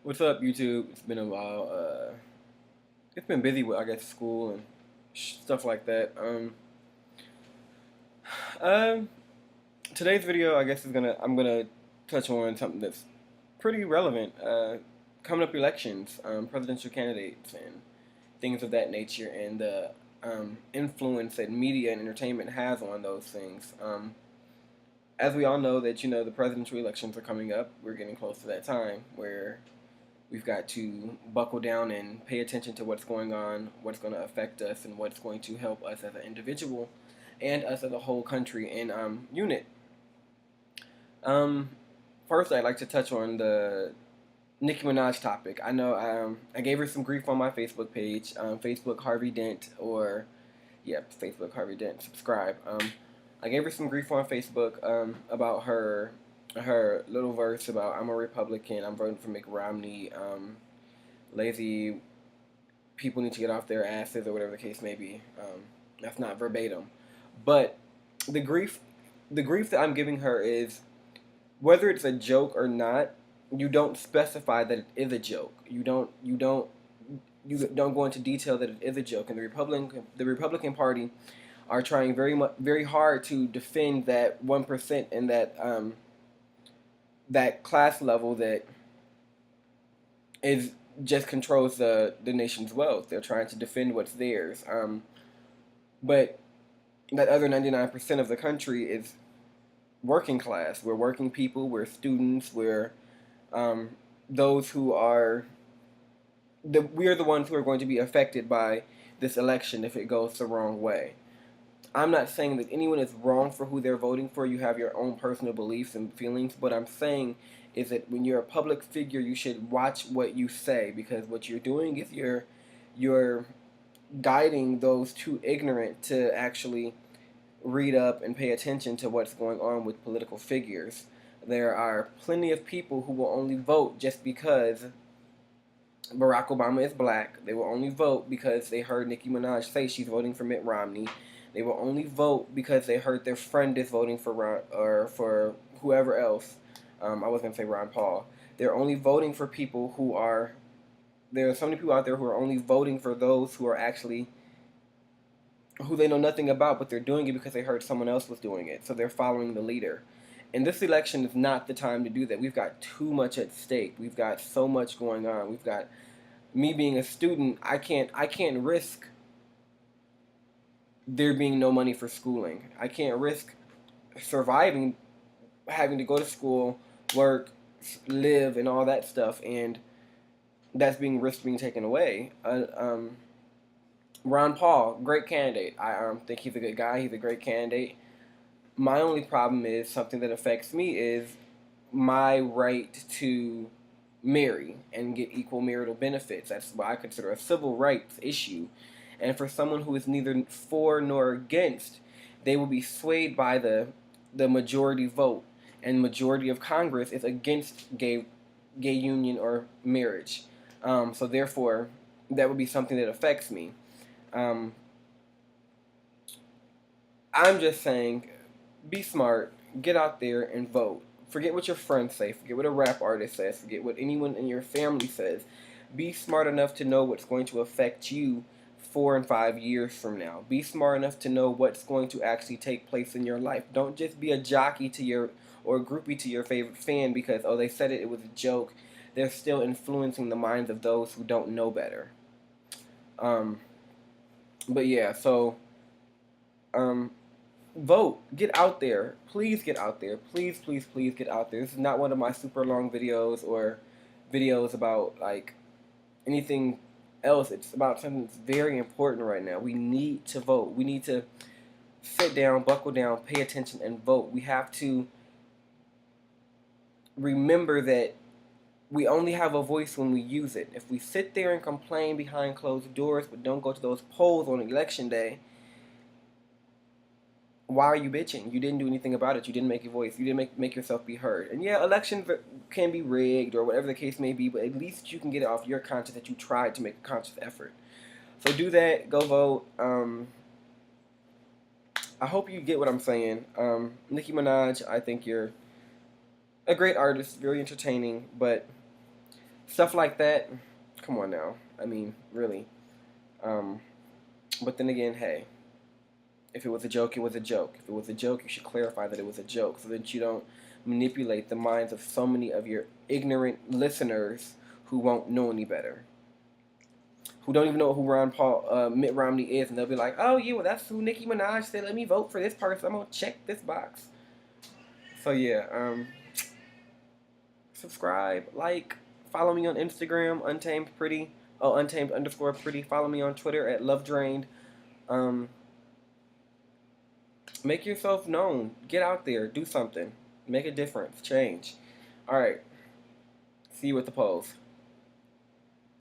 What's up, YouTube? It's been a while. It's been busy with, I guess, school and stuff like that. Um, Today's video, I guess, I'm gonna touch on something that's pretty relevant. Coming up elections, presidential candidates, and things of that nature, and the influence that media and entertainment has on those things. As we all know, that the presidential elections are coming up. We're getting close to that time where we've got to buckle down and pay attention to what's going on, what's going to affect us, and what's going to help us as an individual and us as a whole country and unit. Um, First, I'd like to touch on the Nicki Minaj topic. I know I gave her some grief on my Facebook page, Facebook Harvey Dent, or yeah, Facebook Harvey Dent. Subscribe. I gave her some grief on Facebook about her little verse about I'm a Republican, I'm voting for Mitt Romney, lazy people need to get off their asses or whatever the case may be. That's not verbatim, but the grief, the grief that I'm giving her is whether it's a joke or not. You don't specify that it is a joke. You don't go into detail that it is a joke. And the Republican Party are trying very hard to defend that 1% and that class level that is just controls the nation's wealth. They're trying to defend what's theirs. But that other 99% of the country is working class. We're working people. We're students. We're um, those who are we are the ones who are going to be affected by this election if it goes the wrong way. I'm not saying that anyone is wrong for who they're voting for. You have your own personal beliefs and feelings. What I'm saying is that when you're a public figure, you should watch what you say, because what you're doing is you're guiding those too ignorant to actually read up and pay attention to what's going on with political figures. There are plenty of people who will only vote just because Barack Obama is black. They will only vote because they heard Nicki Minaj say she's voting for Mitt Romney. They will only vote because they heard their friend is voting for Ron or for whoever else. I was gonna say Ron Paul. They're only voting for people who are. There are so many people out there who are only voting for those who are actually who they know nothing about, but they're doing it because they heard someone else was doing it. So they're following the leader. And this election is not the time to do that. We've got too much at stake. We've got so much going on. We've got me being a student. I can't risk there being no money for schooling. I can't risk surviving, having to go to school, work, live, and all that stuff, and that's being risked being taken away. Ron Paul, great candidate. I think he's a good guy. He's a great candidate. My only problem is something that affects me is my right to marry and get equal marital benefits. That's what I consider a civil rights issue. And for someone who is neither for nor against, they will be swayed by the majority vote. And majority of Congress is against gay union or marriage. So therefore, that would be something that affects me. Um, I'm just saying, be smart, get out there and vote. Forget what your friends say, forget what a rap artist says, forget what anyone in your family says. Be smart enough to know what's going to affect you 4 and 5 years from now. Be smart enough to know what's going to actually take place in your life. Don't just be a jockey to your or a groupie to your favorite fan because, oh, they said it was a joke. They're still influencing the minds of those who don't know better. Um, but yeah, so um, vote. Get out there. Please get out there. Please, please, please get out there. This is not one of my super long videos or videos about like anything else. It's about something that's very important right now. We need to vote. We need to sit down, buckle down, pay attention, and vote. We have to remember that we only have a voice when we use it. If we sit there and complain behind closed doors but don't go to those polls on election day, why are you bitching? You didn't do anything about it. You didn't make your voice. You didn't make yourself be heard. And yeah, elections can be rigged or whatever the case may be, but at least you can get it off your conscience that you tried to make a conscious effort. So do that. Go vote. I hope you get what I'm saying. Nicki Minaj, I think you're a great artist, very entertaining, but Stuff like that. Come on now. I mean, really. Um, but then again, hey, if it was a joke, it was a joke. If it was a joke, you should clarify that it was a joke so that you don't manipulate the minds of so many of your ignorant listeners who won't know any better, who don't even know who Mitt Romney is, and they'll be like, "Oh yeah, well that's who Nicki Minaj said. Let me vote for this person. I'm gonna check this box." So yeah, subscribe, like, follow me on Instagram, Untamed Pretty, Untamed underscore Pretty. Follow me on Twitter at Love Drained. Um, Make yourself known. Get out there. Do something. Make a difference. Change. All right. See you at the polls.